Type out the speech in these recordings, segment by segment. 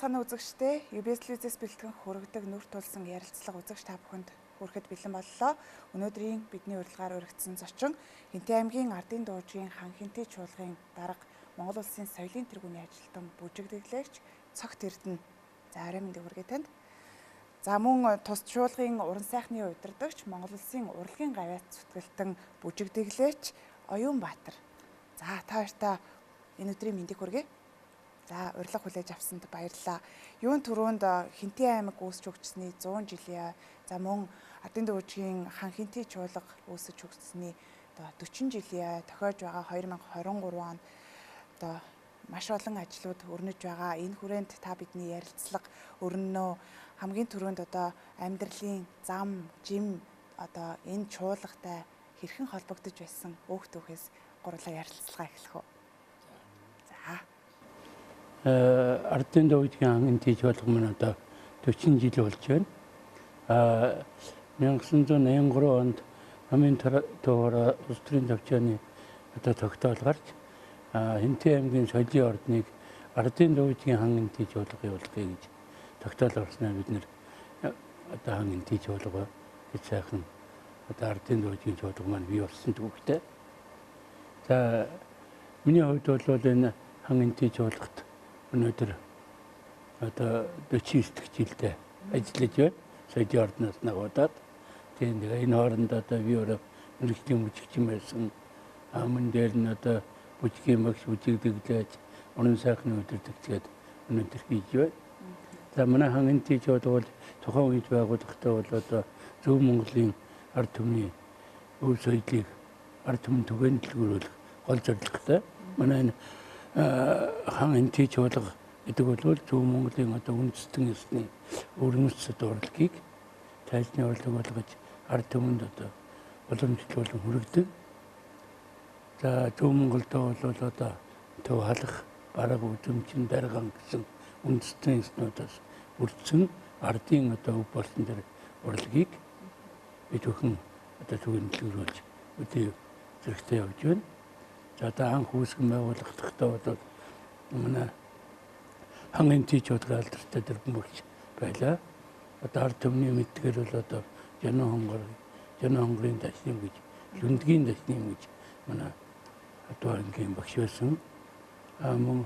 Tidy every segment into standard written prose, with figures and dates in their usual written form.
цаана үзэгчдээ UBS телевизээс бэлтгэн хүргэдэг нүр тулсан ярилцлага үзэгч та бүхэнд хүрэхэд бэлэн боллоо. Өнөөдрийн бидний урилгаар өргөцсөн зочин Хинтээ аймгийн Ардын дуужийн хан хинтээ чуулгын дарга Монгол улсын соёлын тэргүүний ажилтан бүжигдэглэгч Цогт Эрдэнэ. За арай мэндийг хүргэе танд. За мөн тус чуулгын уран сайхны удирдагч Монгол улсын урлагийн гавьяат зүтгэлтэн бүжигдэглэгч Оюунбаатар. За та хоёртаа энэ өдрийн мэндийг хүргэе. За урилга хүлээж авсанд баярлалаа. Юун түрүүнд Хинтээ аймаг үүсч өгчсөний 100 жилийн за мөн Ардын дуужийн хан хинтээ чуулга үүсэж өгчсөний 40 жилийн тохиож байгаа 2023 онд маш олон ажлууд өрнөж байгаа. Энэ хүрээнд та бидний ярилцлага өрнөнөө хамгийн түрүүнд амьдралын зам, жим энэ чуулгатай хэрхэн холбогдож байсан өөх түүхээс гурлаа ярилцлага эхлэх үү. Ардын дуужийн хан хинтээ чуулга маань 40 жил болж байна. 1983 онд хамгийн төвөр улс төрийн төвчөөний тогтоол гарч Хинтээ аймгийн соёлын ордныг Ардын дуужийн хан хинтээ чуулга явуулъя гэж тогтоол гаргаснаар бид нэр хан хинтээ чуулга гэж сайхан Ардын дуужийн чуулга маань бий болсон түүхтэй. За миний хувьд бол энэ хан хинтээ чуулгад өнөөдөр 49 дэх жилдээ ажиллаж байна. Соёлын ордноос нагуудаад тийм энэ хооронд би өөрөө мэргэжлийн бүжигчин байсан. Аман дээр нь бүжгийн багш бүжигдэглэж уран сайхны удирдагчгээд өнөөдөр хийж байна. За манай хан хинтээ чуулга бол тухайн үед байгуулагдсан бол Зөв Монголын ард түмний өв соёлыг ард түмэн түгээн дэлгэрүүлэх гол зорилготой. Манай хан хинтээ чуулга гэдэг бол Зөв Монголын үндэстэн ёсны өрнөс урлагийг тайлбарны урлаг болгож ард түмэнд уламжлуулан хүргэдэг. За Зөв Монголд бол төв халах, бараг үзэмчин, дарган гэсэн үндэстэн ёснуудаас бүрдсэн ардын өв болсон тэр урлагийг бид бүхэн түгээн дэлгэрүүлж өдөө зэрэгтэй явж байна. За анх үүсгэн байгуулагдахдаа бол манай хан хинтээ чуулгын алдартай дэрбэн багш байлаа. Ард түмний мэдгээр бол Жанаа хонгорын дашним гэж, Лүндгийн дашним гэж манай ангийн багш байсан. Мөн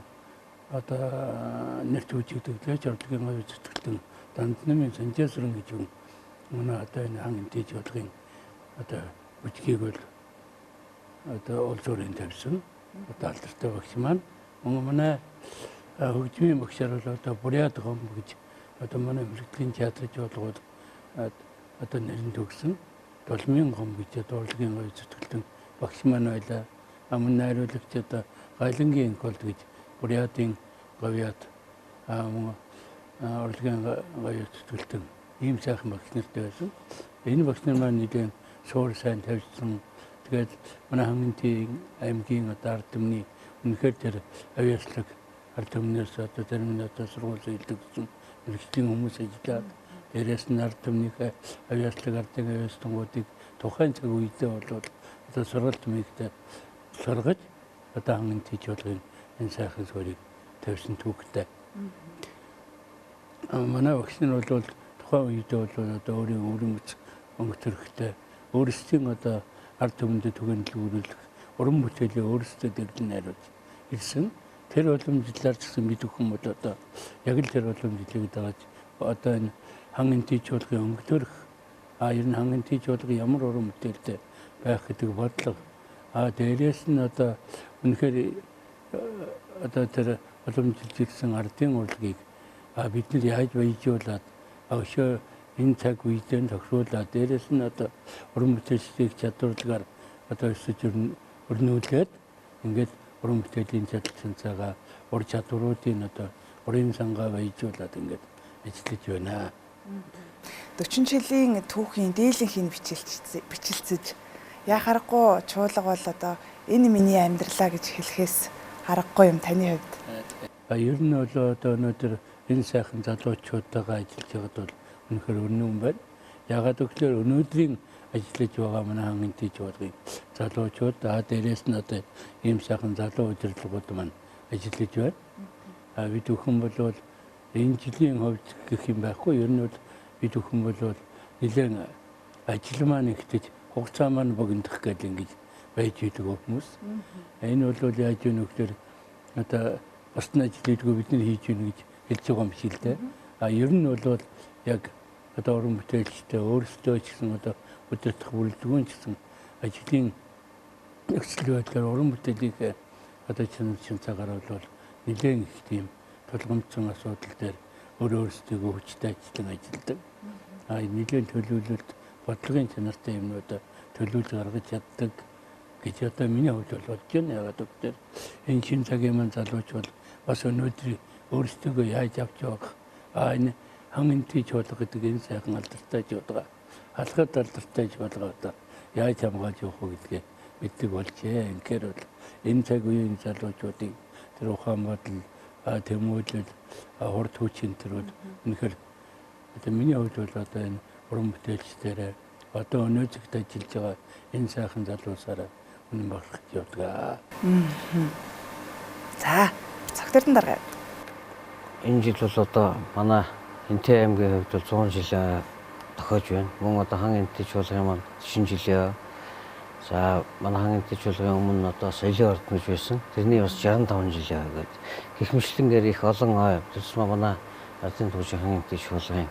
нэрт бүжигдэглэж урлагийн гавьяат зүтгэлтэн Данднамын Санжаасран гэж манай энэ хан хинтээ чуулгын бүжгийг бол олзуурын тавьсан алдартай багш маань. Манай хөгжмийн багшаар бол Бурят гом гэж манай мэргэжлийн театрын чуулгууд нэрэн төгсөн. Долмын гом гэж урлагийн гавьяат зүтгэлтэн багш маань байлаа. Мөн найруулагч Гайлангийн колд гэж Буриатын гавьяат урлагийн гавьяат зүтгэлтэн ийм сайхан багш нартай байсан. Энэ багш нар маань нэгэн суур сайн тавьсан. Тэгээд манай хан хинтээ аймгийн ард түмний үнэхээр тэр авьяаслаг ард түмнээс зарим нь сургууль хийдэг гэсэн мэргэжлийн хүмүүс ажиллаад дээрээс нь ард түмнийхээ авьяаслаг ардын авьяаслангуудыг тухайн цаг үедээ бол сургалт мэгтэй сургаж хан хинтээ чуулгын энэ сайхан суурийг тавьсан түүхтэй. Манай багш нар бол тухайн үедээ бол өөрийн өрөмөц өнгөтөрхтэй өөрсдийн ард түмэнд түгээн дэлгэрүүлэх уран бүтээлээ өөрсдөө дэрлэн найруулж ирсэн. Тэр уламжлалаар ч гэсэн бид бүхэн бол яг л тэр уламжлалыг дааж энэ хан хинтээ чуулгын өнгөтөрх ер нь хан хинтээ чуулгын ямар уран бүтээлтэй байх гэдэг бодлого дээрээс нь үнэхээр тэр уламжилж ирсэн ардын урлагийг бид нар яаж баяжуулаад өшөө энэ цаг үедээ тохируулаад дээрээс нь уран бүтээлчдийг чадварлагаар өсөж өрнүүлээд ингээд уран бүтээлийн чадалцаагаа ур чадваруудын урын сангаа баяжуулаад ингээд ажиллаж байна. 40 жилийн түүхийн дийлэнхийг бичилцэж яа харахгүй чуулга бол энэ миний амьдралаа гэж хэлэхээс харахгүй юм таны хувьд. Ер нь бол өнөөдөр энэ сайхан залуучуудтайгаа ажиллаж байгаад бол үнэхээр өрнөн байна. Яагаад гэвэл өнөөдрийн ажиллаж байгаа манай хан хинтээ чуулгын залуучууд дээрээс нь ийм сайхан залуу удирдлагууд маань ажиллаж байна. Бид бүхэн бол Энэ жилийн хувьд гэх юм байхгүй. Ер нь бол бид бүхэн бол нэлээд ажил маань ихтэй хугацаа маань богиндох гэдэг ингэж байж идэг хүмүүс. Энэ бол яаж вэ нөхдөр одоо бусдын ажлыг бид нар хийж гэнэ гэж хэлж байгаа юм шиг л дээ. А ер нь бол яг одоо уран бүтээлчтэй өөрсдөө ч гэсэн одоо удирдах бүрэлдэхүүн ч гэсэн ажлын нөхцөл байдлаар уран бүтээлийг одоо чин цагаар бол нэлээд их тийм тулгамдсан асуудал дээр өөрөөсдөө хүчтэй ажилладаг. А нэлээд төлөвлөлт бодлогын чанартай юмнуудаа төлөвлөж гаргаж чаддаг гэж одоо миний хувьд бол бодож байна. Ягаад гэвэл энэ шин цагийн маань залууч бол бас өнөөдөр өөрсдөө яаж авч явах энэ хангалттай чуулга гэдэг энэ сайхан алдартай чуулга алхад алдартай чуулга одоо яаж хамгаалж явах вэ гэдгээ мэддэг болжээ. Инхээр бол энэ цаг үеийн залуучуудын тэр Ухаанбаатар Тэмүүлэл хурд хүчин төрүүд үнэхээр одоо миний хувьд бол одоо энэ уран бүтээлчдэрээ одоо өнөөцөгт ажиллаж байгаа энэ сайхан залуусаараа үнэн багсах явдаг. За, цагтэрдэн дарга. Энэ жил бол одоо манай Хинтээ аймгийн хувьд бол 100 жил тохиож байна. Мөн одоо хан Хинтээ чуулгын маань шинэ жилээ. За манай хан Хинтээ чуулгын өмнө одоо соёлын орд гэж байсан. Тэрний бас 65 жилээ гэдэг. Гэх мэтлэнгээр их олон тусмаа манай ардын туушийн хан Хинтээ чуулгын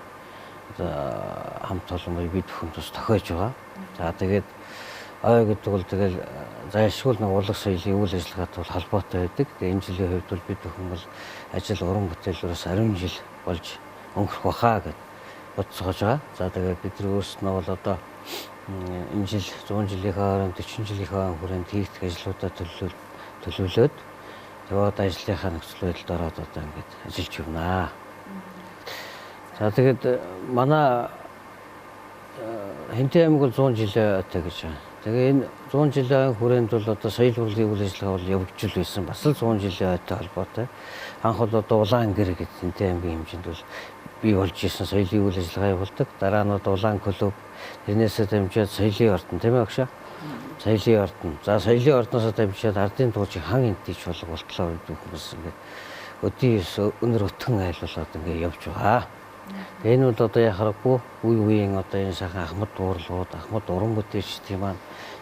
одоо хамт олон бид бүхэн тус тохиож байгаа. За тэгээд ой гэдэг бол тэгэл зайлшгүй нэг урлаг соёлын үйл ажиллагаатай бол холбоотой байдаг. Тэгээ энэ жилийн хувьд бол бид бүхэн бол ажил уран бүтээлээс 10 жил болж өнгөрөх бахаа гэж бодцоож байгаа. За тэгээд бид нар өөрсдөө бол одоо энэ жил 100 жилийнхээ хооронд 40 жилийнхээ хүрээнд хийгдэх ажлуудаа төлөвлөөд тэгээд ажлынхаа нөхцөл байдалд ороод одоо ингэж ажиллаж байна. За тэгээд манай Хинтээ аймаг бол 100 жилтэй гэж байна. Тэгээ энэ 100 жилийн хүрээнд бол одоо соёл урлагийн үйл ажиллагаа бол явагдаж байсан. Бас л 100 жилийн холбоотой. Анх бол одоо улаан гэр гэдэг Хинтээ аймгийн хэмжээнд бол бий болж исэн соёлын үйл ажиллагаа явуулдаг. Дараа нь одоо улаан клуб тэрнээсээ дамжаад соёлын ордон тийм ээ агшаа. Соёлын ордон. За соёлын ордноосоо дамжаад ардын туужийн хан Хинтээ чуулга болтлоо гэдэг хүмүүс ингээд өдийн өнөр өтгөн айлуулаад ингээд явж байгаа. Энэ бол одоо яхахгүй үе үеийн одоо энэ сайхан ахмад дуурлууд, ахмад уран бүтээлчдийн маань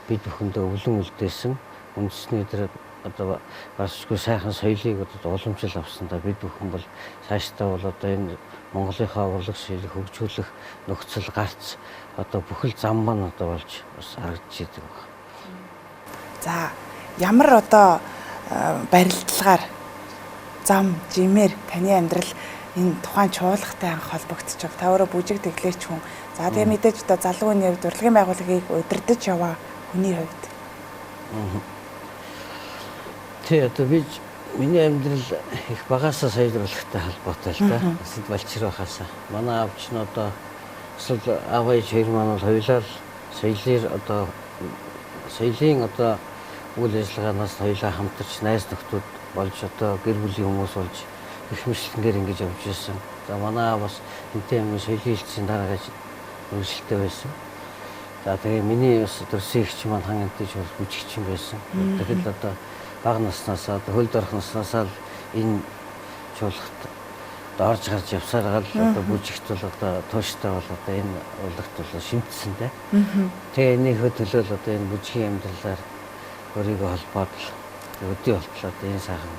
бид бүхэндээ өвлөн үлдээсэн үндэсний дээр одоо басгүй сайхан соёлыг одоо уламжил авсандаа бид бүхэн бол цаашдаа бол одоо энэ Монголынхаа урлаг соёлыг хөгжүүлэх нөхцөл гарц одоо бүхэл зам маань одоо болж бас харагдаж идэг байна. За, ямар одоо барилдлагаар зам, жимээр таны амьдрал энэ тухайн чуулгатай анх холбогдож байгаа. Та өөрөө бүжиг тэглээч хүн. За тэгээ мэдээж одоо залуу хүний хувьд урлагийн байгууллагыг удирдах яваа хүний хувьд. Тэ одоо би миний амьдрал их багасаа соёл урлагтай холбоотой л да. Эсвэл балчир байхаасаа. Манай аавч нь одоо эсвэл аав ээж хоёр маань бол хоёулаа соёлын одоо үйл ажиллагаанаас хоёулаа хамтарч найз нөхдүүд болж одоо гэр бүлийн хүмүүс болж их мэдлэнгээр ингэж явж байсан. За манай бас Хинтээ аймгийн соёлын хэлтсийн дараагаар үргэлжлэлтэй байсан. За тэгээ миний бас төрсөн ихч маань хан Хинтээ чуулга бүжигчин байсан. Тэгэхэд одоо бага наснаас одоо хөлд орох наснаас л энэ чуулгад орж гарч явсаар гал одоо бүжигт бол одоо тууштай бол одоо энэ урлагт бол шимтсэн дээ. Тэгээ энийхөө төлөө л одоо энэ бүжгийн амьдралаар өөрийгөө холбоод өдөө болтлоо энэ сайхан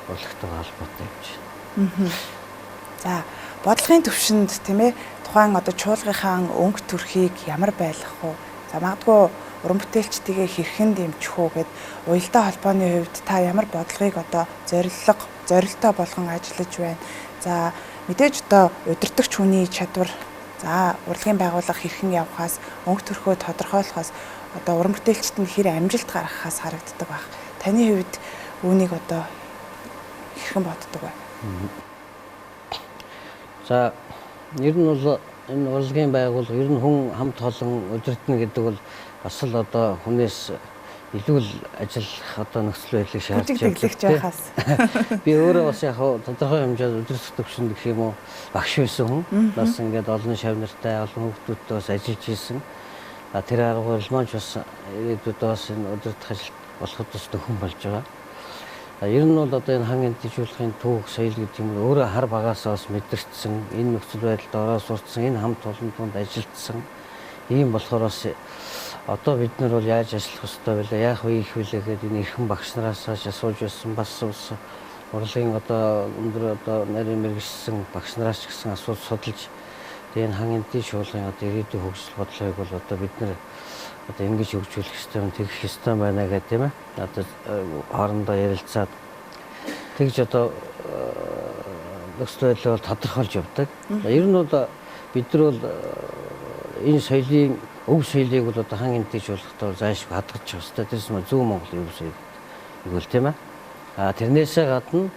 урлагтайгаа холбоотой явж байна. За, бодлогын төвшөнд тийм ээ тухайн одоо чуулгынхаа өнгө төрхийг ямар байлгах вэ? За, магадгүй уран бүтээлчдийгээ хэрхэн дэмжих үү гэд уялдаа холбооны хувьд та ямар бодлогыг одоо зорилттой болгон ажиллаж байна? За, мэдээж одоо удирдагч хүний чадвар, за урлагийн байгууллага хэрхэн явахаас, өнгө төрхөө тодорхойлохоос одоо уран бүтээлчд нь хэр амжилт гаргахаас харагддаг байх. Таны хувьд үүнийг одоо хэрхэн боддог вэ? За ер нь бол энэ урлагийн байгууллага ер нь хүн хамт олон удирдна гэдэг бол бас л одоо хүнээс илүү л ажиллах одоо нөхцөл байдлыг шаардж байгаа. Би өөрөө бас яг тодорхой хэмжээнд удирдах төвшөнд гэх юм уу багш байсан хүн. Бас ингээд олон шавнартай олон хүмүүстэй бас ажиллаж ирсэн. Тэр арга маань ч бас ирээдүйд бас энэ удирдах ажил болоход бас төхөн болж байгаа. Ер нь бол одоо энэ хан эндийжүүлэхийн түүх соёл гэдэг юм өөрөө хар багасаа бас мэдэрчсэн, энэ нөхцөл байдалд ороо сурцсан, энэ хамт олон тунд ажиллагдсан. Ийм болохоор бас одоо бид нар бол яаж ажиллах ёстой вэ? Яах вэ их вүлээ гэдэг энэ эрхэм багш нараас асууж байсан. Бас урлагийн одоо өндөр одоо нарийн мэргэжсэн багш нараас ч гэсэн асууж судалж тэгээ энэ хан эндийжүүлэхийн одоо ирээдүйн хөгжил бодлогыг бол одоо бид нар одоо ингэж хөгжүүлэх ёстой юм, тэгэх ёстой байна гэдэг тийм ээ. Одоо хоорондоо ярилцаад тэгж одоо нөхцөл байдлыг тодорхойлж явдаг. Ер нь бол бид нар бол энэ соёлын өв соёлыг бол одоо хан эндийжүүлэхдээ заашгүй хадгалж явах ёстой. Тэрс мө зөв Монголын өв соёл гэвэл тийм ээ. Тэрнээсээ гадна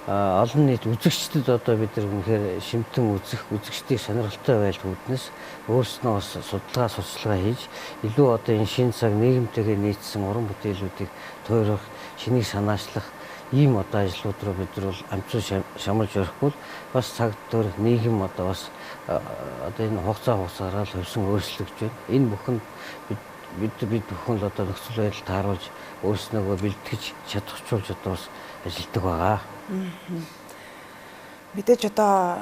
олон нийт үзэгчдэд одоо бид нар үнэхээр шимтэн үзэгчдийг сонирхолтой байлт үүднээс өөрснөө бас судалгаа хийж илүү одоо энэ шин цаг нийгэмтэйгээ нийцсэн уран бүтээлүүдийг тойрох, шинийг санаачлах ийм одоо ажлууд руу бид нар бол амцуу шамалж өрөхгүй бас цаг төр нийгэм одоо бас одоо энэ хугацаагаар л хөвсөн өөрчлөгдөж байна. Энэ бүхэн бид бүхэн л одоо нөхцөл байдалд тааруулж өөрснөө бэлтгэж чадахчулж одоо бас ажилтдаг байгаа. Мэдээж одоо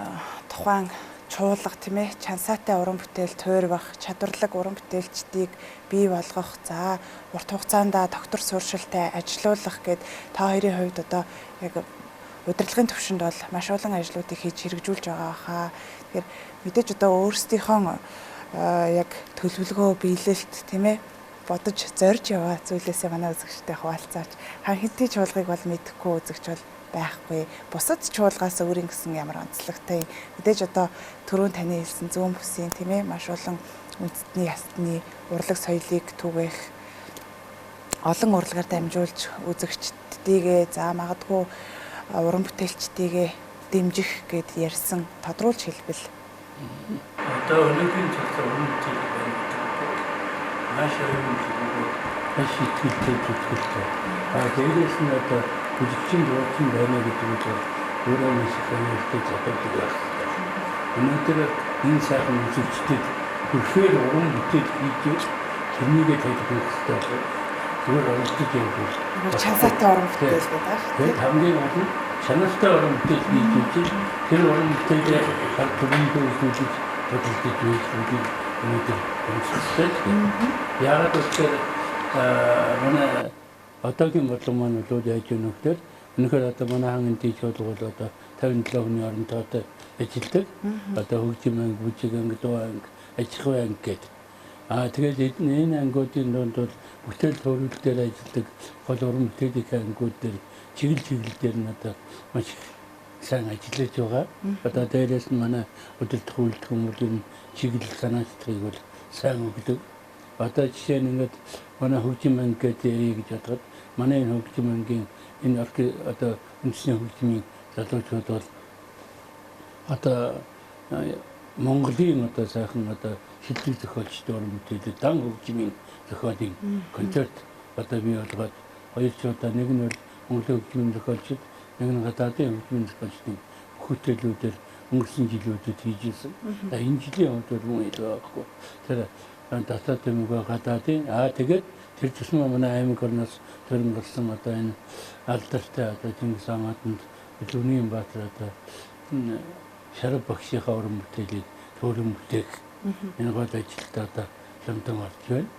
тухайн чуулга тийм ээ чансаатай уран бүтээл тойрвох, чадварлаг уран бүтээлчдийг бий болгох, за урт хугацаанд доктор сууршилтай ажилуулах гэд та хоёрын хувьд одоо яг удирдлагын төвшөнд бол маш олон ажлуудыг хийж хэрэгжүүлж байгаа хаа. Тэгэхээр мэдээж одоо өөрсдийнхөө яг төлөвлөгөө биелэлт тийм ээ бодож зорж яваа зүйлээсээ манай үзэгчтэй хуваалцаач. Хан эндий чуулгыг бол мэдэхгүй үзэгч бол байхгүй. Бусад чуулгаас өөрийн гэсэн ямар онцлогтой мэдээж одоо түрүүн таны хэлсэн зүүн бүсийн тийм ээ маш олон үндэстний ястны урлаг соёлыг түгээх олон урлагаар дамжуулж үзэгчдийгээ за магадгүй уран бүтээлчдийгээ дэмжих гэд ярьсан тодруулж хэлбэл одоо өнөөгийн цогцол уран бүтээл маш ихтэй зүтгэлтэй. Дээрээс нь одоо бүжигчин дуучин байна гэдэг нь өөрөө маш их өнөөтэй задагдаг байна. Өнөөдөр энэ сайхан үзэгчдэд бүрхээр уран бүтээл хийж тэрнийгээ тавьж хэрэгтэй. Зүгээр оролцож явах. чансаатай уран бүтээл байдаг. Тэгээд хамгийн гол нь чанартай уран бүтээл хийж тэр уран бүтээлээ хар төрөндөө үзүүлж бодлож үйлчлүүлэх өнөөдөр өмсөлтэй. Яагаад гэвэл манай одоогийн бодлого маань бол яаж өгнө гэхээр өнөөдөр одоо манай хан эндий чуулга бол одоо 57 хүний оронтой ажилладаг. Одоо хөгжим анги, бүжиг анги, дуу анги, аж ахуй анги гэдэг. Тэгээд энэ ангиудын донд бол бүтээл төрөл дээр ажилладаг гол уран бүтээлийн ангиуд дээр чиглэл дээр нь одоо маш сайн ажиллаж байгаа. Одоо дээрээс нь манай удирдах үйлдвэрийн чиглэл санаачлагыг бол сайн өгдөг. Одоо жишээ нь ингээд манай хөгжим анги гэдэг гэж бодоход манай энэ хөгжим ангийн энэ одоо үндэсний хөгжмийн залуучууд бол одоо Монголын одоо сайхан одоо шилдэг зохиолчдын уран бүтээлүүд дан хөгжмийн зохиолын концерт одоо бий болгоод хоёр ч удаа нэг нь бол Монголын хөгжмийн зохиолчид нэг нь гадаадын хөгжмийн зохиолчдын бүтээлүүдээр өнгөрсөн жилүүдэд хийжсэн. Энэ жилийн хувьд бол мөн байхгүй. Тэр дотоод юмгаа гадаадын тэгээд тэр тусмаа манай аймаг орноос төрөн гарсан одоо энэ алдартай одоо Чингис хаан Илүүнийн Баатар одоо Шарав багшийнхаа уран бүтээлийг төрөн бүтээх энэ гол ажилд одоо хямдан орж байна.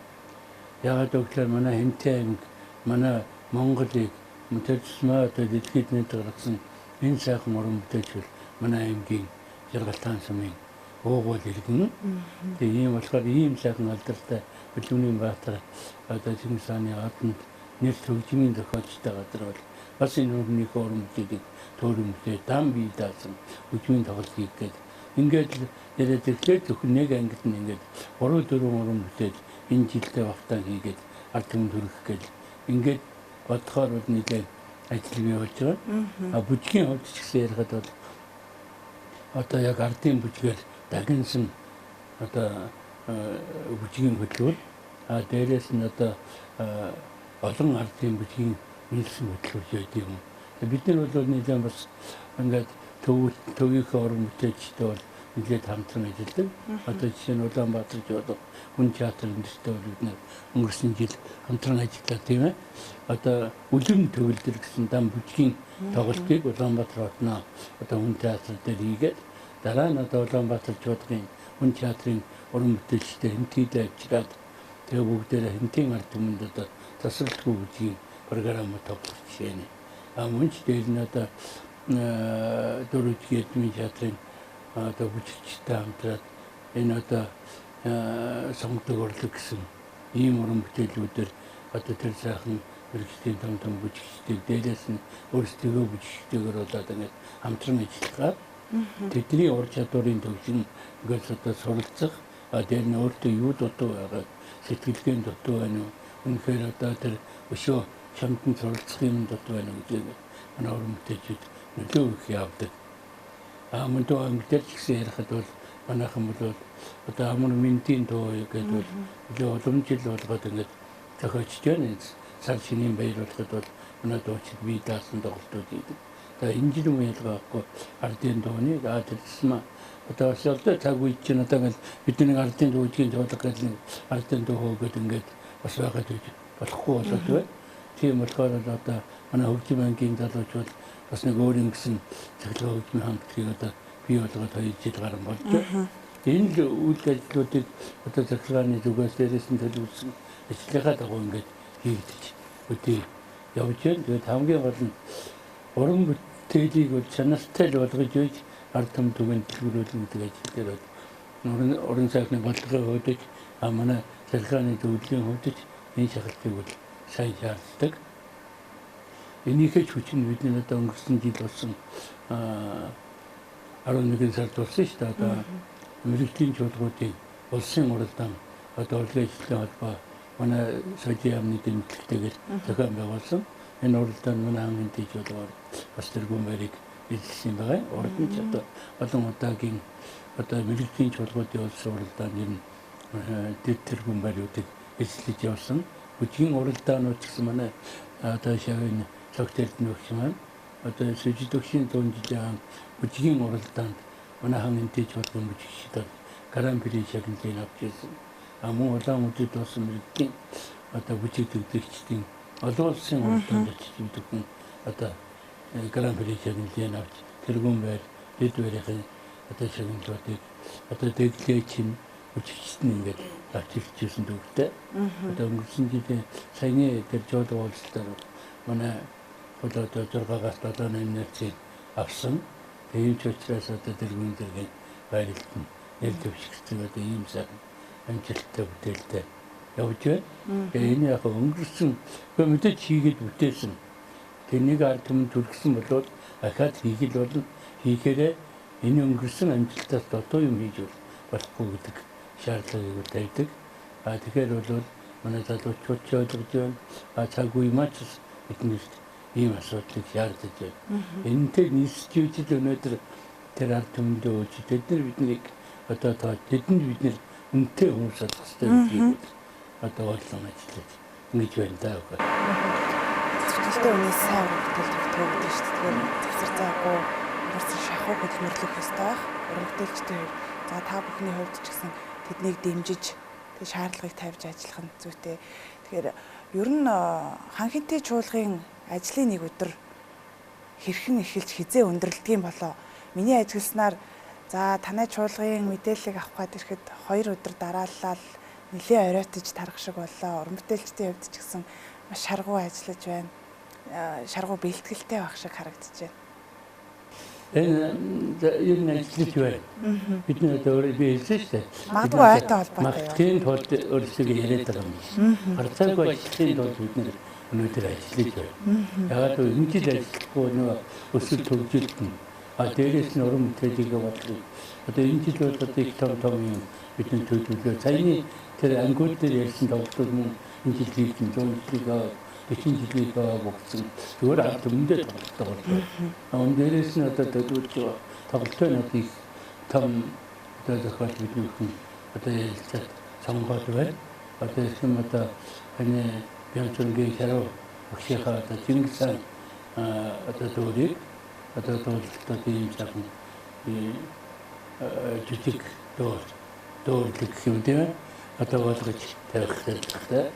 Яагаад гэвэл манай Хэнтэй аймаг манай Монголыг тэр тусмаа одоо дэлхийд нэр гаргасан энэ сайхан уран бүтээлчл манай аймгийн Жаргалтаан сумын уугуул иргэн. Тэгээ ийм болохоор ийм сайхан алдартай Илүүнийн Баатар одоо Чингис хааны одонд нэр хөгжмийн зохиолчтой газар бол бас энэ өрнийхөө уран бүтээлийг төрөн бүтээх дан бий даасан хөгжмийн тоглолт хийгээд ингээд яриад ирэхлээр зөвхөн нэг ангид нь ингээд 3-4 уран бүтээл энэ жилдээ багтаан хийгээд ард түмэнд хүргэх гэж ингээд бодохоор бол нэлээд ажил бий болж байгаа. Бүжгийн хувьд ч гэсэн ярихад бол одоо яг ардын бүжгээр дагнсан одоо бүжгийн хөтөлбөр дээрээс нь одоо олон ардын бүжгийн нийлсэн хөтөлбөр байдаг юм. Бид нар бол нэлээд бас ингээд төвийнхөө уран бүтээлчтэй бол нэлээд хамтран ажилладаг. Одоо жишээ нь Улаанбаатар жоо хүн театр эндэртэй бид нэр өнгөрсөн жил хамтран ажиллаа тийм ээ. Одоо үлгэн төгөлдөр гэсэн дан бүжгийн тоглолтыг Улаанбаатар хотноо одоо хүн театр дээр хийгээд дараа нь одоо Улаанбаатар жоодгийн хүн театрын уран бүтээлчтэй хэмтгийдээ авчираад тэгээ бүгдээрээ хэмтгийн ард түмэнд одоо тасралтгүй бүжгийн програм тоглох жишээ нь. Мөн ч дээр нь одоо дөрөвдүгээр эдмийн театрын одоо бүжигчтэй хамтраад энэ одоо сонгодог орлог гэсэн ийм уран бүтээлүүдээр одоо тэр сайхан мэргэжлийн том бүжигчдийг дээрээс нь өөрсдөө бүжигчтэйгээр болоод ингээд хамтран ажиллагаад тэдний ур чадварын төвшин ингээд одоо суралцах дээр нь өөртөө юу дутуу байгаа сэтгэлгээний дутуу байна уу үнэхээр одоо тэр өшөө шамтан суралцах юм дутуу байна гэдэг манай уран бүтээлчид нөлөө их явдаг. Мөн дөө ангидэр гэсэн ярихад бол манайхан бол одоо амар минтийн дөө гэдэг бол нөлөө уламжил болгоод ингээд зохиочж байна. Сар шинийн баяр болоход бол манай дуучид бие даасан тоглолтууд хийдэг. Тэгээ энэ жил юм ялгаахгүй ардын дууны тэрсмэ одоо шалтай цаг үед чинь одоо ингээд бидний ардын дүүжгийн тоглох гэдэг нэг ардын дуу хөөгд ингээд бас байгаад байж болохгүй болоод байна. Тийм болохоор одоо манай хөгжим банкын залуучууд бас нэг өөр юм гэсэн цахилгаан хөгжмийн хамтгийг одоо бий болгоод 2 жил гарсан болж байна. Энэ үйл ажиллагаудыг одоо цахилгааны зүгээс дээрээс нь төлөвлөсөн ажлынхаа дагуу ингээд хийгдэж үгүй явж байна. Тэгээд хамгийн гол нь уран бүтээлийг чанартай болгож үйж ард түмэн түгэнд төлөвлөлөн гэдэг ажил дээр уран сайхны бодлогын хувьд манай цахилгааны зөвлөлийн хувьд энэ шахалтыг бол сайн шаарддаг. Энийхээ хүчин бидний одоо өнгөрсөн жил болсон 11 сард болсон шүү дээ. Одоо мэргэжлийн чуулгуудын улсын уралдаан одоо урлагийн ажлын холбоо манай содын яамны дэмжлэгтэйгээр зохион байгуулсан. Энэ уралдаан манай хамгийн дээд чуулгаар бас тэргүүн байрыг эзэлсэн байгаа. Урд нь ч одоо олон удаагийн одоо мэргэжлийн чуулгуудын улсын уралдаан ер нь дэд тэргүүн байруудыг эзлэж явсан. Бүжгийн уралдаанууд гэсэн манай одоо шавын цогтэлд нөхч маань одоо сэжидөгшийн 100 жилийн бүжгийн уралдаанд манай хан энтэй чуулган бүжигчдад Гран При шагналыг авч ирсэн. Мөн улаан үдэд болсон мэргэжлийн одоо бүжиг төгөлөгчдийн олон улсын уралдаанд очиж бүхэн одоо Гран При шагналыг авч тэргүүн байр дэд байрын одоо шагналуудыг одоо дэглээ чинь бүжигчд нь ингээд авч ирчихсэн төгөлтэй. Одоо өнгөрсөн жилийн саяны тэр жоод уулзалтаар манай одоо 6-аас 7 нэрчийг авсан. Тийм ч учраас одоо тэргүүн зэргийн байрлалд нь нэр дэвшигдсэн одоо ийм сайхан амжилттай бүтээлтэй явж байна. Тэгээ энэ яг өнгөрсөн мэдээж хийгээд бүтээсэн. Тэрнийг ард түмэн түргсэн болоод ахаад хийгэл болно. Хийхээрээ энэ өнгөрсөн амжилтаас дотоо юм хийж болохгүй гэдэг шаардлагыг тавьдаг. Тэгэхээр бол манай залуучууд ч ойлгож байна. Цаг үе маань биднэрт ийм асуудлыг шаардаж байна. Энэтэй нийсч үжил өнөөдөр тэр ард түмэнд өгч биднийг одоо тэдэнд бид нэр үнэтэй хүмүүс олох хэрэгтэй гэдгийг одоо ойлгон ажиллаж ингэж байна даа. Зөвхөн үнээс сайн бүтээл төгтөөд шүү дээ. Завсар заагүй урсан шахуу хөдөлмөрлөх ёстой. Уран бүтээлчтэй хувьд за та бүхний хувьд ч гэсэн тэднийг дэмжиж тэг шаардлагыг тавьж ажиллах нь зүйтэй. Тэгэхээр ер нь ханхинтэй чуулгын ажлын нэг өдөр хэрхэн эхэлж хизээ өндөрлөдгийм болоо. Миний ажигласнаар за танай чуулгын мэдээллийг авах гээд ирэхэд 2 өдөр дараалал нэлээ оройтож тарах шиг боллоо. Уран бүтээлчдийн хувьд ч гэсэн маш шаргуу ажиллаж байна. Шаргуу бэлтгэлтэй байх шиг харагдаж байна. Ер нь ажиллаж байна. Бидний одоо би хэлсэн шүү дээ. Магадгүй ойтой холбоотой юу? Тийм тулд өөрсдөө яриад байгаа юм. Харцаагүй ажлын тулд бид нэр өнөөдөр ажиллаж байна. Ягаад гэвэл энэ жил ажиллахгүй нөгөө өсвөл төгжилт нь дээрээс нь уран бүтээлийг бодлоо. Одоо энэ жил бол одоо их том юм бидний төлөвлөлөө. Саяны тэр ангууд дээр ярьсан тоглолтууд мөн энэ жил хийсэн 100 жилийн 40 жилийн богцсон зүгээр ард түмэндээ тоглолт байна. Дээрээс нь одоо төлөвлөж тоглолтын одоо их том одоо зохиол бидний хүн одоо ялцаад сонгоод байна. Одоо юм одоо энэ Бямцургийн шарав өгшийнхаа одоо Чингис хаан одоо дөрийг одоо тоглолтод ийм сайхан жижиг дуурлаг юм тийм ээ. Одоо болгож тавих хэрэгтэй.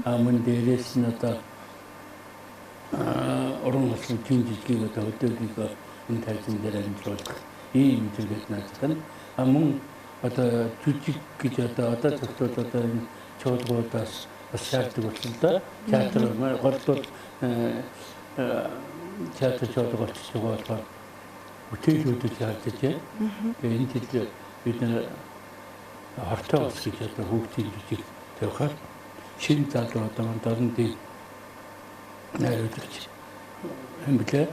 Мөн дээрээс нь одоо уран болсон жижиг одоо өдөөгийг энэ тайзан дээр амжуулах ийм зүйлүүд наадах. Мөн одоо жижиг гэж одоо зөвхөн одоо энэ чуулгуудаас бас шаарддаг болсон да. Театр голдол театр чуулга болчихж байгаа болохоор бүтээлүүдийг шаардаж байна. Тэгээ энэ жил бид хортой ус гэж одоо хүүхдийн жижиг тавихаар шинэ залуу одоо дорнодын найруулагч юм блэ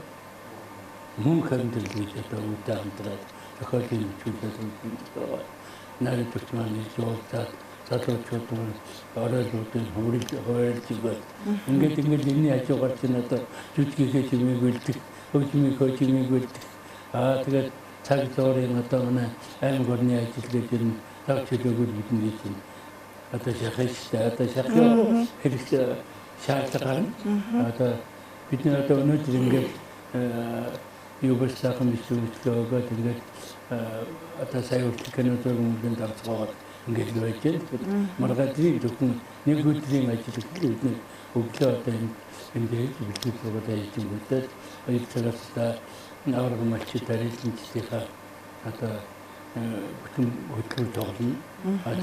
мөн хэмдэл гэж одоо үдэ хамтраад зохиолын зүйлүүд найруулагч маань жуулаад залуучууд оройлуудын хөвөрлж игэл ингээд энэний хажуугаар чинь одоо жүжигийнхээ чимээг үлдэх хөгжмийн үлдэх тэгээд цаг зуурын одоо манай аймаг орны ажил гэж энэ тав чөлөөгөл бидний чинь одоо шахах хэрэгтэй шаардлага одоо бидний одоо өнөөдөр ингээд юу бас сайхан бичүүлэлтээ өгөөд ингээд одоо сая үргэлж кинотой хүмүүст давцгаагаад ингээд байж байна. Маргадрын зөвхөн нэг өдрийн ажил гэдэг өглөө одоо энэ дээр бичүүлэлт өгөөд ажил хийгээд хоёр цагаас авраг малчи тарилчдийнхаа одоо бүтэн хөтлөж тоглоно.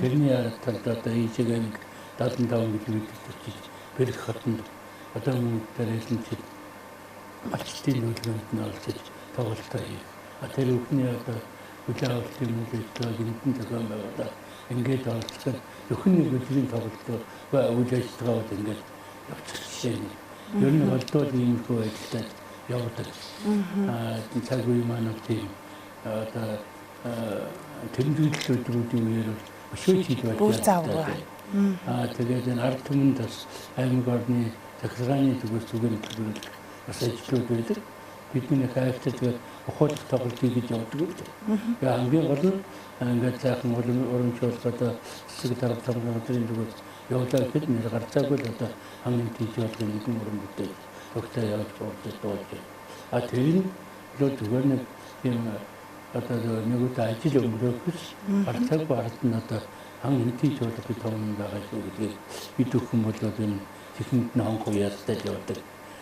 Тэрний ард одоо ийжээ нэг 75 км чиж бэрх хатанд одоо мөн тарилчид малчтын үйлдвэрлэлд нь олж тоглолтоо хийх. Тэр бүхний одоо үйл авалтын үйлдэл гинтэн зохион байгуулаад ингээд оролцсон зөвхөн нэг өдрийн тоглолтоо үйл ажиллагааг ингээд явуулчих жишээ нь. Ер нь болдоод иймэрхүү ажилтаа явуулдаг. Цаг үе маань тийм одоо тэмдэглэл өдрүүдийн үеэр өшөөж хийж байна. Тэгээд энэ ард түмэнд бас аймаг орны захиргааны зүгээс төлөвлөлт бас ажлууд байдаг. Бидний хайртай тэгээд ухаалаг тоглолтыг гэж явуулдаг. Тэгээ хамгийн гол нь ингээд сайхан урамжуулалт хэсэг дарга таргын зүгээс явуулаад бид нэр гарцаагүй л одоо хамгийн тийж болгоно нэгэн уран бүтээл тогтоо явуулж байна. Тэр нь зүгээр нэг юм одоо нэг удаа ажил өнгөрөхөс гарцаагүй ард нь одоо хамгийн тийж болгох том байгаа шүү гэдгийг бид бүхэн болоод энэ техникт нь хонхоо яалтаж явдаг.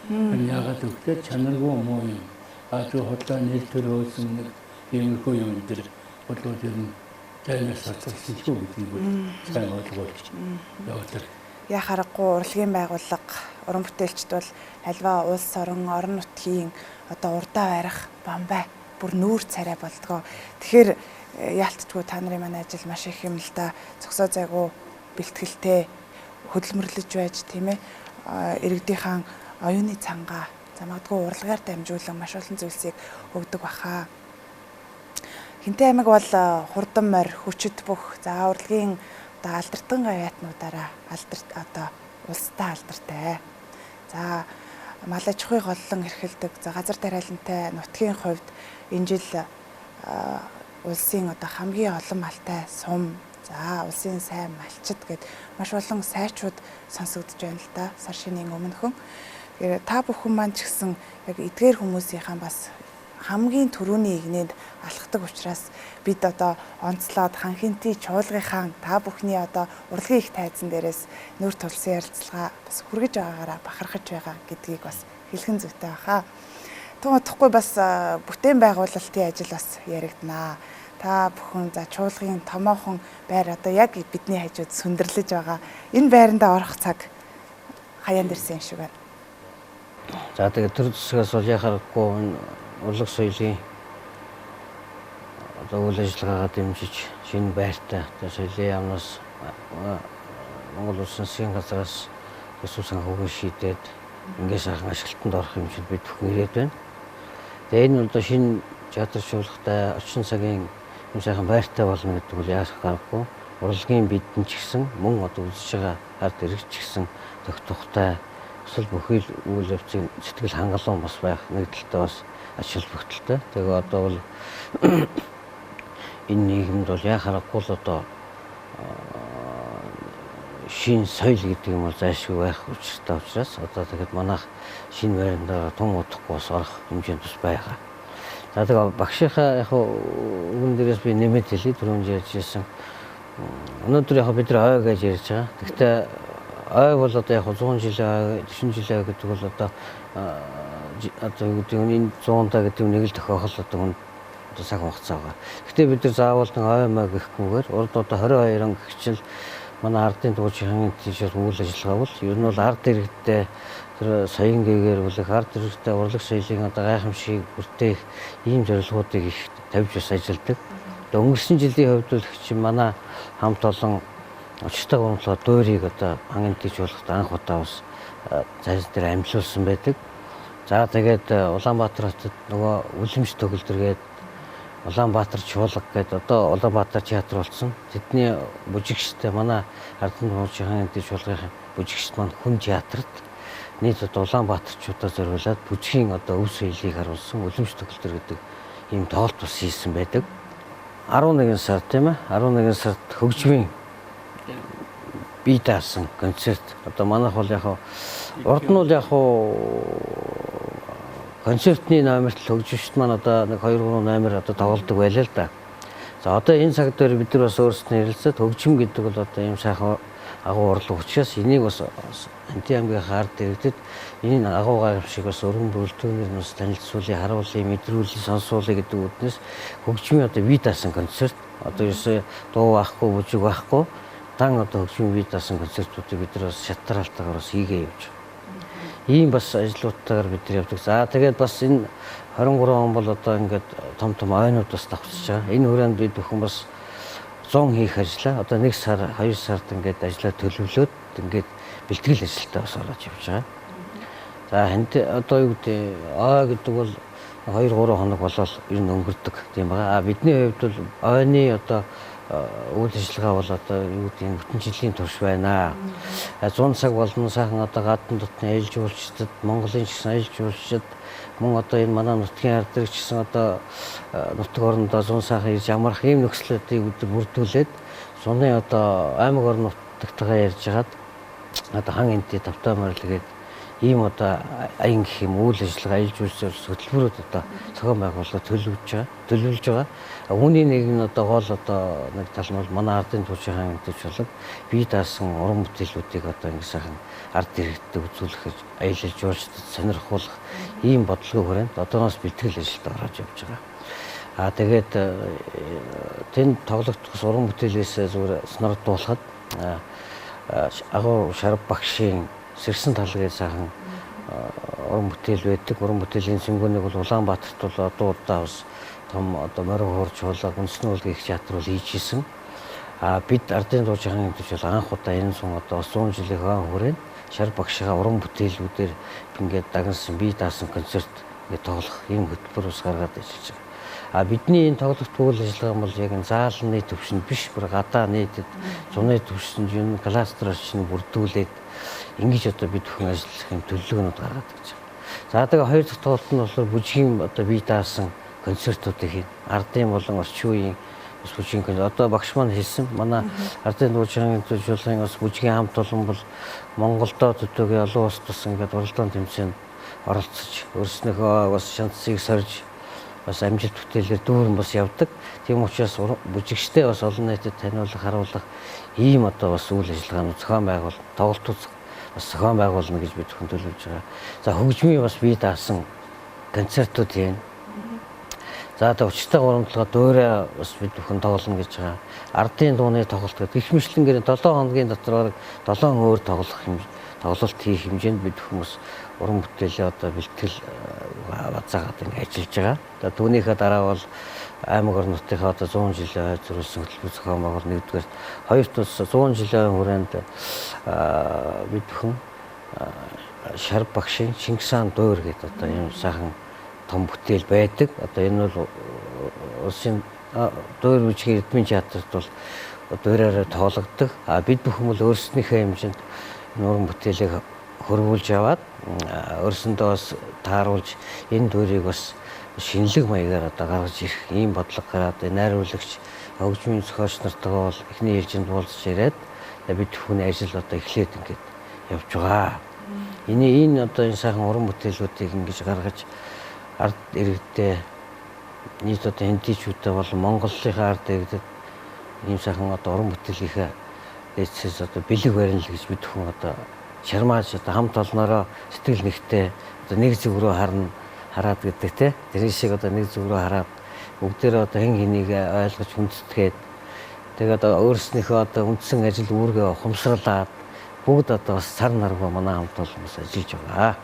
Яагаад гэвэл чанаргүй муу юм. Зөв хотлоо нэр төрөөсөн нэг иймэрхүү юм дээр болоод ирнэ. Тэнэс цацсан шүү гэдгийг сайн ойлгож явдаг. Яа харахгүй урлагийн байгууллага уран бүтээлчд бол альва улс орон нутгийн одоо урдаа барих бамбай бүр нүүр царай болдгоо. Тэгэхээр яалтчгүй та нарын манай ажил маш их юм л да. Зогсоо зайгүй бэлтгэлтэй хөдөлмөрлөж байж тийм ээ иргэдийнхэн оюуны цангаа замагдгүй урлагаар дамжуулан маш олон зүйлсийг өгдөг баха. Хинтээ аймаг бол хурдан морь хүчит бүх за урлагийн одоо алдартан гавьяатнуудаараа одоо улстай алдартай. За мал аж ахуйг голлон эрхэлдэг. За газар тариалантай нутгийн хувьд энэ жил улсын одоо хамгийн олон малтай сум за улсын сайн малчид гэд маш олон сайчууд сонсогдож байна л да. Сар шинийн өмнөхөн. Тэгэхээр та бүхэн маань ч гэсэн яг эдгээр хүмүүсийнхэн бас хамгийн түрүүний игнэнд алхдаг учраас бид одоо онцлоод ханхинтий чуулгынхаа та бүхний одоо урлагийн их тайзан дээрээс нүүр тулсан ярилцлага бас хүргэж байгаагаараа бахархаж байгаа гэдгийг бас хэлхэн зүйтэй баха. Тэгвэл бас бүтээн байгуулалтын ажил бас яригданаа. Та бүхэн за чуулгын томоохон байр одоо яг бидний хажууд сүндэрлэж байгаа. Энэ байранда орох цаг хаяанд ирсэн шиг байна. За тэгээд төр засгаас бол яхахгүй урлаг соёлын одоо үйл ажиллагаагаа дэмжиж шинэ байртай одоо соёлын яамнаас Монгол Улсын засгийн газраас төсвсөн хөвгөн шийдээд ингээд сайхан ашиглалтанд орох юм шиг бид бүхэн ирээд байна. Тэгээд энэ бол шинэ театр шуулгатай орчин цагийн юм сайхан байртай болно гэдэг бол яах гарахгүй. Урлагийн бидэн ч гэсэн мөн одоо үзэж байгаа ард ирэх ч гэсэн тогтохтой эсвэл бүхэл үйл явцын сэтгэл хангалуун бас байх нэг талтай бас ач холбогдолтой. Тэгээ одоо бол энэ нийгэмд бол яа харахгүй л одоо шинэ соёл гэдэг юм бол зайлшгүй байх учраас одоо тэгээд манайх шинэ байранд тун удахгүй бас орох хэмжээнд бас байгаа. За тэгээ багшийнхаа яг үгэн дээрээс би нэмээд хэлье түрүүн ярьжсэн. Өнөөдөр яг бид нар ой гэж ярьж байгаа. Гэхдээ ой бол одоо яг 100 жилийн ой, 40 жилийн ой гэдэг бол одоо юу гэдэг нь 100 та гэдэг нэг л тохиохол одоо цаг хугацаа байгаа. Гэхдээ бид нар заавал нэг ой маа гэхгүйгээр урд одоо 22 он гихчил манай ардын дуучийн тийшээс үйл ажиллагаа бол ер нь бол ард иргэдтэй тэр соён гээгээр бол их ард иргэдтэй урлаг соёлын одоо гайхамшиг бүртээх ийм зорилгоодыг их тавьж бас ажилладаг. Өнгөрсөн жилийн хувьд бол чинь манай хамт олон очтой гомдлоо дуурийг одоо хангин тийч болоход анх удаа бас зайсан дээр амьлуулсан байдаг. За тэгээд Улаанбаатар хотод нөгөө үлэмж төгөлдргээд Улаанбаатар чуулга гэдэг одоо Улаанбаатар театр болсон. Тэдний бүжигчтэй манай ардын дуучийн хангин тийч чуулгын бүжигчд маань хүн театрт нийт одоо Улаанбаатарчуудаа зориулаад бүжгийн одоо өв соёлыг харуулсан үлэмж төгөлдөр гэдэг ийм тоглолт бас хийсэн байдаг. 11 сар тийм ээ 11 сард хөгжмийн бие даасан концерт одоо манайх бол яг урд нь бол яг концертны номерт л хөгжимчд маань одоо нэг 2 3 номер одоо тоглодог байлаа л да. За одоо энэ цаг дээр бид нар бас өөрсдөө ярилцаад хөгжим гэдэг бол одоо ийм сайхан агуу урлаг учраас энийг бас Ханти аймгийн ард иргэдэд энэ агуу гайхамшиг бас өргөн бүрэлдэхүүнээр бас танилцуулъя, харуулъя, мэдрүүлъя, сонсуулъя гэдэг үднээс хөгжмийн одоо бие даасан концерт одоо ерөөсөө дуу байхгүй, бүжиг байхгүй дан одоо хөгжмийн бие даасан концертуудыг бид нар бас шатраалтайгаар бас хийгээ явж байгаа. Ийм бас ажлуудтайгаар бид нар явдаг. За тэгээд бас энэ 23 он бол одоо ингээд том ойнууд бас давтсаж байгаа. Энэ хүрээнд бид бүхэн бас 100 хийх ажлаа одоо 1 сар 2 сард ингээд ажлаа төлөвлөөд ингээд бэлтгэл ажилтаа бас орж явж байгаа. За ханти одоо юу гэдэг ой гэдэг бол 2-3 хоног болоод ер нь өнгөрдөг тийм байгаа. Бидний хувьд бол ойны одоо үйл ажиллагаа бол одоо юу гэдэг нь бүтэн жилийн турш байна. 100 цаг болно сайхан одоо гадны дотны аялал жуулчдад Монголын ч гэсэн аялал жуулчдад мөн одоо энэ манай нутгийн ард ирэх гэсэн одоо нутаг орондоо зун сайхан ирж амрах ийм нөхцлүүдийг бүрдүүлээд зуны одоо аймаг орон нутагтайгаа ярьж хагаад одоо хан энти тавтай морилгээд ийм одоо аян гэх юм үйл ажиллагаа аялал жуулчдын хөтөлбөрүүд одоо зохион байгуулалт төлөвлөж байгаа. Үүний нэг нь одоо гол одоо нэг тал нь бол манай ардын туучийн хаан гэдэг чуулга бие даасан уран бүтээлүүдийг одоо ингэ сайхан ард иргэдэд үзүүлэх аялал жуулчдад сонирхуулах ийм бодлогын хүрээнд одооноос бэлтгэл ажилд орж явж байгаа. Тэгээд тэнд тоглогдох уран бүтээлээс зүгээр сонирдуулахад агуу шарав багшийн сэрсэн талгийн сайхан уран бүтээл байдаг. Уран бүтээлийн сүнгөөнийг бол Улаанбаатарт бол одоо удаа бас том одоо морин хуурч болоо гүнсний уулгийн их театр бол хийжсэн. Бид ардын дуучийн хаан гэж бол анх удаа энэ сон одоо 100 жилийн хаан хүрээнд шар багшигаа уран бүтээлүүдээр ингээд дагнсан бие даасан концерт ингээд тоглох ийм хөтөлбөр ус гаргаад ажиллаж байгаа. Бидний энэ тоглох үйл ажиллагаа бол яг заалны төвшөнд биш бүр гадаа нийтэд зуны төвшөнд юм кластераар чинь бүрдүүлээд ингэж одоо бид бүхэн ажиллах юм төлөвлөгөөнүүд гаргаад гэж байна. За тэгээ хоёр дахь тоглолт нь болохоор бүжгийн одоо бие даасан концертуудыг хийн. Ардын болон орчин үеийн бас бүжгийн концерт одоо багш маань хэлсэн. Манай ардын дуучийн төлөвлөлийн бас бүжгийн хамт олон бол Монголдо төдөөгийн олон улс тус ингээд уралдаан тэмцээнд оролцож өөрснийхөө бас шанцыг сорж бас амжилт бүтээлээр дүүрэн бас явдаг. Тийм учраас бүжигчтэй бас олон нийтэд таниулах, харуулах ийм одоо бас үйл ажиллагааны зохион байгуул, тоглолтууд бас зохион байгуулна гэж бид бүхэн төлөвлөж байгаа. За хөгжмийн бас бие даасан концертууд хийн. За одоо учиртай гурамталгаа дуурай бас бид бүхэн тоглоно гэж байгаа. Ардын дууны тоглолт гэдэг их мэтлэнгээр 7 хоногийн дотор 7 өөр тоглолт хийх хэмжээнд бид бүхэн бас уран бүтээлээ одоо бэлтгэл бацаагаад ингэ ажиллаж байгаа. За түүнийхээ дараа бол аймаг орон нутгийнхаа одоо 100 жилийн зориулсан хөтөлбөр зохион байгуул нэгдүгээр, хоёр тус 100 жилийн хүрээнд бид бүхэн шар багшийн Чингис хаан дуур гэдэг одоо ийм сайхан том бүтээл байдаг. Одоо энэ бол улсын дуур бүжгийн эрдмийн театрт бол дуурайраа тоглогддог. Бид бүхэн бол өөрсдийнхээ хэмжээнд уран бүтээлийг хөрвүүлж яваад өөрсөндөө бас тааруулж энэ дуурийг бас шинэлэг маягаар одоо гаргаж ирэх ийм бодлого гараад найруулагч хөгжмийн зохиолч нартайгаа бол эхний ээлжинд уулзж яриад бид бүхний ажил одоо эхлээд ингээд явж байгаа. Энэ одоо энэ сайхан уран бүтээлүүдийг ингэж гаргаж ард иргэдэд нийт одоо хинтийчүүдтэй болон Монголынхаа ард иргэдэд ийм сайхан одоо уран бүтээлийнхээ эцэс одоо бэлэг барина л гэж бид хүн одоо шармааж одоо хамт олноороо сэтгэл нэгтэй одоо нэг зүг рүү хараад гэдэг те тэр шиг одоо нэг зүг рүү хараад бүгдээрээ одоо хэн хэнийг ойлгож хүндэтгээд тэгээд одоо өөрснийхөө одоо үндсэн ажил үүргээ ухамсарлаад бүгд одоо бас цар наргүй манай хамт олон бас ажиллаж байгаа.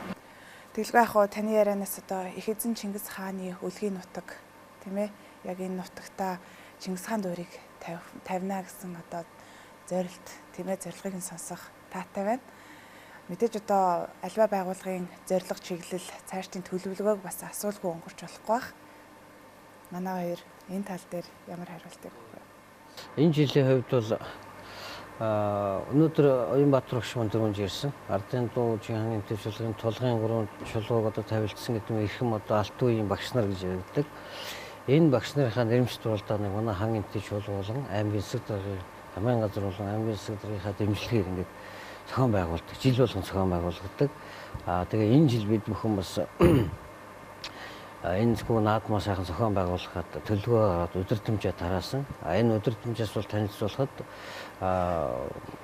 Тэгэлгүй яг хоо таны ярианаас одоо их эзэн Чингис хааны өлгийн нутаг тийм ээ яг энэ нутагта Чингис хаан дуурийг тавина гэсэн одоо зорилт тийм ээ зорилгыг нь сонсох таатай байна. Мэдээж одоо альва байгууллагын зорилго чиглэл цаашдын төлөвлөгөөг бас асуулгүй өнгөрч болохгүй бах. Манай хоёр энэ тал дээр ямар хариултыг өгөх вэ? Энэ жилийн хувьд бол өнөөдөр Оюнбаатар багш маань дөрөв ирсэн. Ардын дуу хааны төвчлөгийн тулгын 3 чулууг одоо тавилдсан гэдэг нь эрхэм одоо алт үеийн багш нар гэж яригддаг. Энэ багш нарын нэрмжт уралдааны манай хааны чулуу болон аймгийн засаг даргын хамаан газар болон аймгийн засаг даргийнхаа дэмжлэгээр ингээд зохион байгуулдаг. Жил болгон зохион байгуулдаг. Тэгээ энэ жил бид бүхэн бас энэ зөвхөн наадмаа сайхан зохион байгуулахад төлөвлөгөө гаргаад удирдамжаа тараасан. Энэ удирдамжаас бол танилцуулахад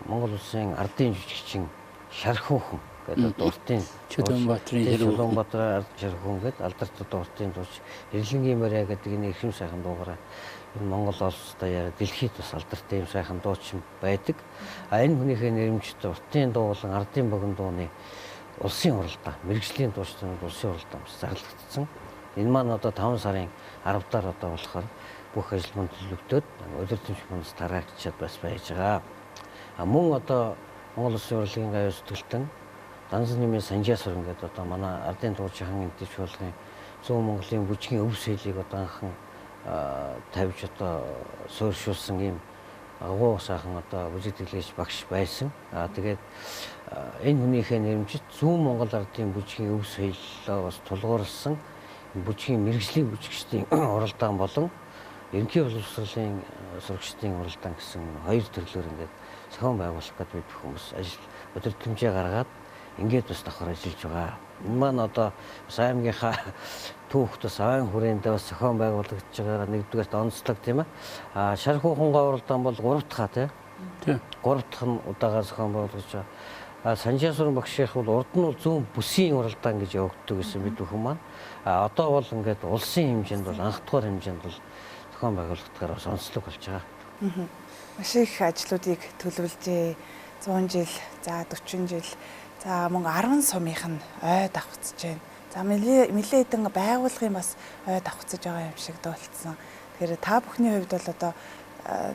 Монгол улсын ардын жүжигчин Шархүүхэн гэдэг уртын Улаанбаатарын ард Шархүүхэн гэдэг алдарт уртын дууч Эрлэнгийн моря гэдэг энэ эрхэм сайхан дуугараа энэ Монгол улстай яг дэлхийд бас алдартай юм сайхан дуучин байдаг. Энэ хүнийхээ нэрмжт уртын дуу болон ардын богино дууны улсын уралдаан, мэрэгжлийн дуучдын улсын уралдаан бас зарлагдсан. Энэ маань одоо 5 сарын 10-даар одоо болохоор бүх ажил төлөвлөгдөөд удирдамж манаас тараагдчиад бас байж байгаа. Мөн одоо Монгол Улсын урлагийн гавь зүтгэлтэн Данзан нэмийн Санжаасвар гэдэг одоо манай ардын дуучин хаан эдийн чуулгын 100 Монголын бүжгийн өв сөйлийг одоо анхан тавьж одоо суурьшуулсан ийм агуу сайхан одоо бүжигдэглэгч багш байсан. Тэгээд энэ хүнийхээ нэрмжит 100 Монгол ардын бүжгийн өв соёлоо бас тулгуурласан бүжгийн мэрэгжлийн бүжигчдийн уралдаан болон ерөнхий боловсролын сурагчдын уралдаан гэсэн хоёр төрлөөр ингээд зохион байгуулах гэдэг бид хүмүүс ажил удирдамжаа гаргаад ингээд бас давхар ажиллаж байгаа. Энэ маань одоо аймгийнхаа түүхт бас айн хүрээндээ бас зохион байгуулагдж байгаа нэгдүгээрт онцлог тийм ээ. Шархүүхэн уралдаан бол 3 дахь тийм. 3 дахь нь удаагаар зохион байгуулагдж байгаа. Санжаасвар багшийнх бол урд нь бол зүүн бүсийн уралдаан гэж явагддаг гэсэн бид бүхэн маань. Одоо бол ингээд улсын хэмжээнд бол анх дугаар хэмжээнд бол зохион байгуулагдахаар бас онцлог болж байгаа. Маш их ажлуудыг төлөвлөжээ. 100 жил, за 40 жил, за мөн 10 сумынх нь ой давхцаж байна. За нэлээд хэдэн байгууллагын бас ой давхцаж байгаа юм шиг дуулцсан. Тэгэхээр та бүхний хувьд бол одоо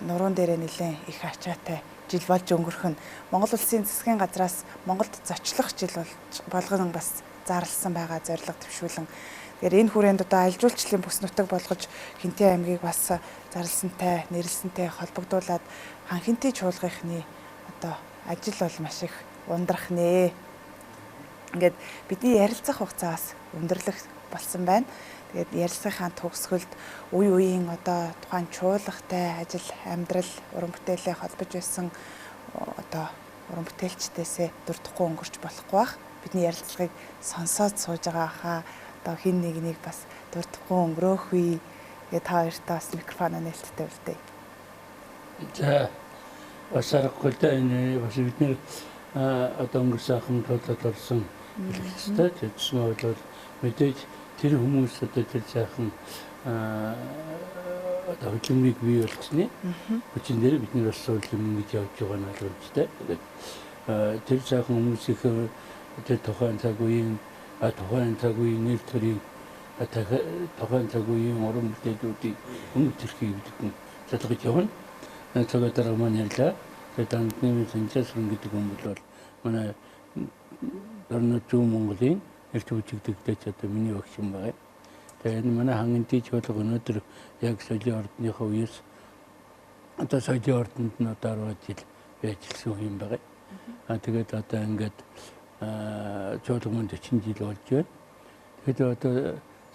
нуруунд дээрээ нэлээд их ачаатай жил болж өнгөрөх нь Монгол Улсын засгийн газраас Монголд зочлох жил болгон бас зарласан байгаа зорилго төвшүүлэн. Тэгэхээр энэ хүрээнд одоо аль жуулчлалын бүс нутаг болгож Хинтээ аймгийг бас зарласантай, нэрлэлсэнтэй холбогдуулаад хаан Хинтээ чуулгынхны одоо ажил бол маш их ундрах нэ. Ингээд бидний ярилцах хугацаа бас өндөрлөх болсон байна. Тэгээд ярилцлагын төгсгөлд үе үеийн одоо тухайн чуулгатай ажил, амьдрал, уран бүтээлээ холбож байсан одоо уран бүтээлчдээсээ дурдахгүй өнгөрч болохгүй бах. Бидний ярилцлагыг сонсоод сууж байгаа хаа одоо хин нэг бас дурдахгүй өнгөрөөх үе гэдэг та хоёртаа бас микрофон нээлттэй үлдээ. За бас аргагүй энэ бас бидний одоо өнгөрсөн тулд болсон хэлхстэй тэгсэн бол мэдээж тэр хүмүүс одоо тэр сайхан одоо хөдөлмөрийг бий болгосны хүчин дээр бидний бас хөдөлмөр гэж явж байгаа нь л үнэтэй. Тэр сайхан хүмүүсийн тэр тухайн цаг үеийн нэр төрийн тухайн цаг үеийн уран бүтээлүүдийг өмнө төрхийг гэдэг нь залгаж явна. Цагаа дараа маань ярьлаа. Тэгээд Данзан Санжаасвар гэдэг хүн бол манай Зүүн Монголын эрч бүжигдэгч одоо миний багш юм байна. Тэгээд манай хаан эдийн чуулга өнөөдөр яг соёлын ордныхоо үеэс одоо соёлын ордонд нь одоо 10 жил ажилласан юм байна. Тэгээд одоо ингээд чуулга маань 40 жил болж байна. Тэгээд одоо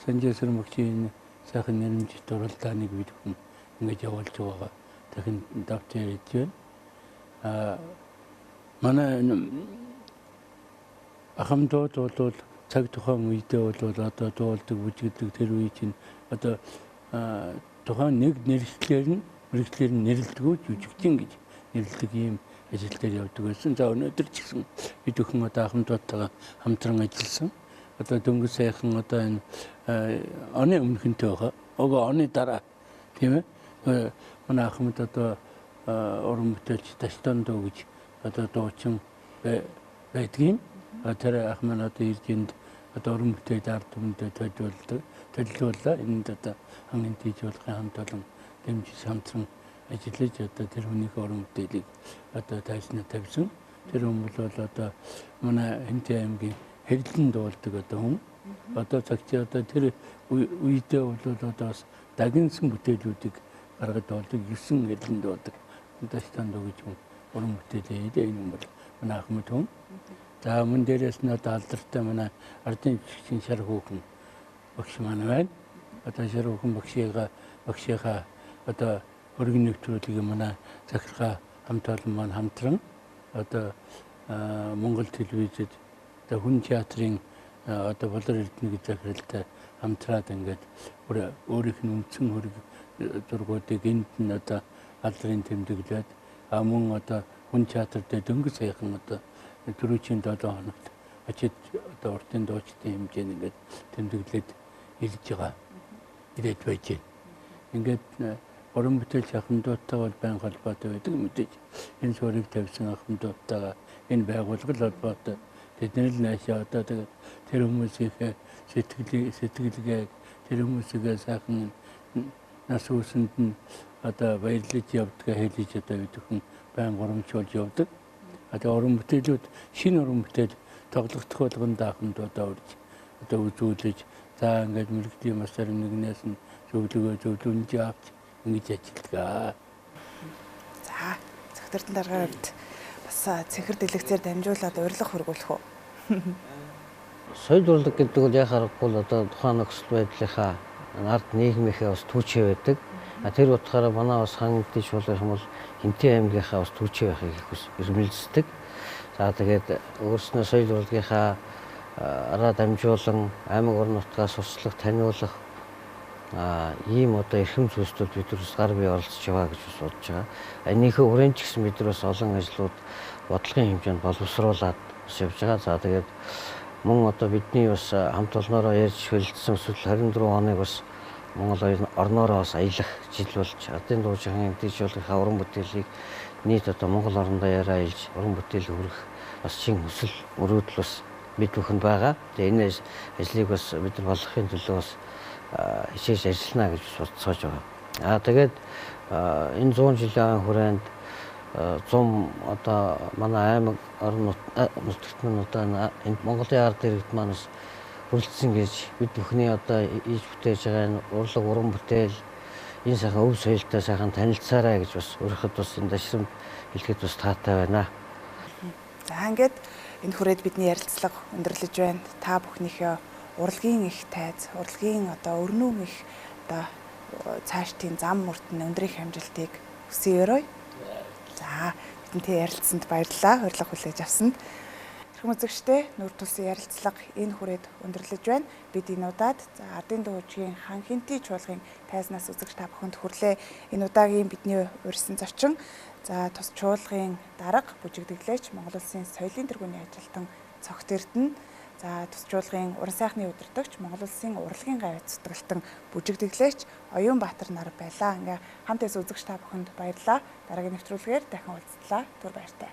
Санжаасвар багшийн сайхан нэрмжит уралдааныг бид хүн ингээд явуулж байгаа. Дахин давтар ярьж байна. Манай ахмадууд бол цаг тухайн үедээ бол одоо дуулдаг бүжигдэг тэр үе чинь одоо тухайн нэг нэршлэлээр нь нэрлэлдэггүй жүжигчин гэж нэрлэдэг ийм ажил дээр явдаг байсан. За өнөөдөр ч гэсэн бид бүхэн одоо ахмадуудтайгаа хамтран ажилласан. Одоо дөнгөж сайхан одоо энэ оны өмнөхөнтэй байгаа. Оны дараа тийм ээ. Манай ахмад одоо уран бүтээлч Таштан дөө гэж одоо дуучин байдгийн. Тэр ахмад одоо ирж энд одоо уран бүтээл ард түмэндээ төлөвлөлөө. Энд одоо хангын тийж болгохын хамт олон дэмжиж хамтран ажиллаж одоо тэр хүнийхээ уран бүтээлийг одоо тайзнаа тавьсан. Тэр хүн бол одоо манай Хэнтэй аймгийн хэрлэн дуулдаг одоо хүн. Одоо цагчаа одоо тэр үедээ бол одоо бас дагнсан бүтээлүүдийг гаргаж дуулдаг 9 хэрлэн дуулдаг. Таштан дөө гэж хүн уран бүтээлээ энэ хүн бол манай ахмад хүн. За мөн дээрээс нь одоо алдартай манай ардын жигчийн шар хүүхэн багш маань байна. Одоо шар хүүхэн багшийнхаа одоо өргөн нэвтрүүлгийг манай захиргаа хамт олон маань хамтран одоо Монгол телевизэд одоо хүн театрын одоо Болор Эрдэнэ гэж захиралтай хамтраад ингээд өөрийнх нь үндсэн хөрөг зургуудыг энд нь одоо алдрын тэмдэглээд мөн одоо хүн театр дээр дөнгөж сайхан одоо түрүүчийн 7 хоногт очиж одоо уртын дуучдын хэмжээнд ингээд тэмдэглээд хэлж байгаа ирээд байж байна. Ингээд уран бүтээлч ахмадуудтай бол байн холбоотой байдаг мэдээж энэ суурийг тавьсан ахмадуудтайгаа энэ байгууллага холбоотой тэдний л наашаа одоо тэгээд тэр хүмүүсийнхээ сэтгэлгээ тэр хүмүүсийгээ сайхан нас үсэнд нь одоо баярлаж явдгаа хэлж одоо бидхэн байн горомжуулж явдаг. Одоо уран бүтээлүүд шинэ уран бүтээл тоглогдох болгонд ахмадуудаа урьж одоо үзүүлж за ингээд мэрэгдийн масаар нэгнээс нь зөвлөгөнж авч ингэж ажилладаг. За зөвхөн дараагийн хувьд бас цэнхэр дэлгэцээр дамжуулаад урилга хөргүүлэх үү? Соёл урлаг гэдэг бол яхахгүй одоо тухайн нөхцөл байдлынхаа ард нийгмийнхээ бас түүчээ байдаг. Тэр утгаараа манай бас хангалттай шуулгах юм бол Хэнтэй аймгийнхаа бас түүчээ байхыг эрмэлздэг. За тэгээд өөрснөө соёл урлагийнхаа араа дамжуулан аймаг орон нутгаас сурчлах, таниулах ийм одоо эрхэм зүйлсүүд бид нар гар бие оролцож байгаа гэж бодож байгаа. Энийхээ хүрээнд ч гэсэн бид нар бас олон ажлууд бодлогын хэмжээнд боловсруулад явж байгаа. За тэгээд мөн одоо бидний бас хамт олноороо ярьж хэлсэн эсвэл 24 хоног бас Монгол орноороо бас аялах жил болж ардын дуужийн дэвшүүлгийнхаа уран бүтээлийг нийт одоо Монгол орондоо яриа аялж уран бүтээл хүргэх бас чин хүсэл мөрөөдөл бас бид бүхэнд байгаа. Тэгээ энэ ажлыг бас бид нар болгохын төлөө бас хичээж ажиллана гэж бодсоож байгаа. Тэгээд энэ 100 жилийн хүрээнд 100 одоо манай аймаг орон нутагт нь одоо энэ Монголын ард иргэд манаас хүрэлцсэн гэж бид бүхний одоо ийж бүтээж байгаа энэ урлаг уран бүтээл энэ сайхан өв соёлтой сайхан танилцаарай гэж бас өөрөөхд бас энэ дашрамд хэлэхэд бас таатай байна. За ингээд энэ хүрээд бидний ярилцлага өндөрлөж байна. Та бүхнийхээ урлагийн их тайз, урлагийн одоо өрнүүн их одоо цаашдын зам мөртөн өндрийн амжилтыг хүсье. За бидэнтэй ярилцсанд баярлалаа. Урилга хүлээж авсанд. Хэрхэм үзэгчдээ Нүр Тулсын ярилцлага энэ хүрээд өндөрлөж байна. Бид энэ удаад ардын дуужийн хан Хэнтэй чуулгын тайзнаас үзэгч та бүхэнд хүрлээ. Энэ удаагийн бидний урьдсан зочин за тус чуулгын дарга бүжигдэглээч Монгол Улсын соёлын тэргүүний ажилтан цогт эрдэнэ за тус чуулгын уран сайхны удирдагч Монгол Улсын урлагийн гавьяа цэцгэлтэн бүжигдэглээч Оюунбаатар нар байлаа. Ингээ хамт эс үзэгч та бүхэнд баярлалаа. Дараагийн нэвтрүүлгээр дахин уулзлаа. Түр баяртай.